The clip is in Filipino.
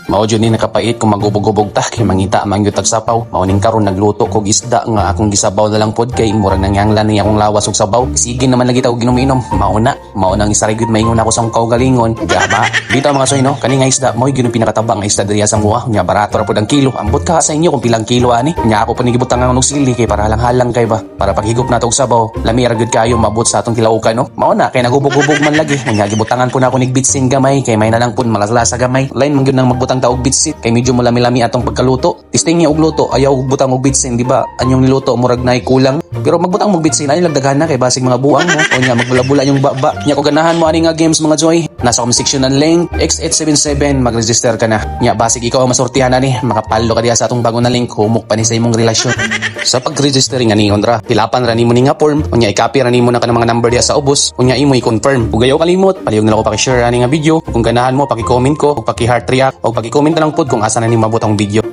Mao jud ni nakapait kung magubog-ubog ta kay mangita man gyud tag sapaw. Mao ning karon nagluto kog isda nga akong gisabaw na lang pod kay murag nangyanglan ni akong lawas ug sabaw. Sige naman lagi ta og ginom-inom. Mao nang isa ra gyud maingon ako sa akong kaugalingon. Gaba. Dito mga soy no, kani nga isda mo gyud pinakatabang nga isda diri sa mua. Nya barato ra pod ang kilo. Ambot ka sa inyo kung pilang kilo ani. Nya ako pa ni gibutang og sili kay para halang-halang kay ba. Para paghigop nato og sabaw. Lami ra gyud kayo mabot sa atong tilaukan no. Mao na kay nagubog-ubog man lagi. Nya gibutangan po na ako nig bitsin gamay kay may na lang pud malalasa gamay. Lain man gyud nang magbutang ta og bitsin kay medyo mulami-lami atong pagkaluto. Testing niya og luto, ayaw og butang og bitsin, di ba? Anyong niluto murag nay kulang. Pero magbutang og bitsin ani lagdagan na kay basig mga buang mo. O nya magbula-bula yung baba. Nya ko ganahan mo ani nga games mga joy. Nasa comment section ng link X877 mag-register ka na. Nya basig ikaw ang masortihan ani, makapalo ka diha sa atong bago na link, humok pa ni sa imong relasyon. Sa pag-register nga ni Ondra, pilapan ra nimo ni nga form, unya i-copy ra nimo na kanang mga number diha sa ubos, unya imo i-confirm. Ug ayaw kalimot, palihog na ako paki-share ani nga video. Kung ganahan mo, paki-comment ko, ug paki-heart react, ug paki-comment na lang pod kung asa na ni mabot ang video.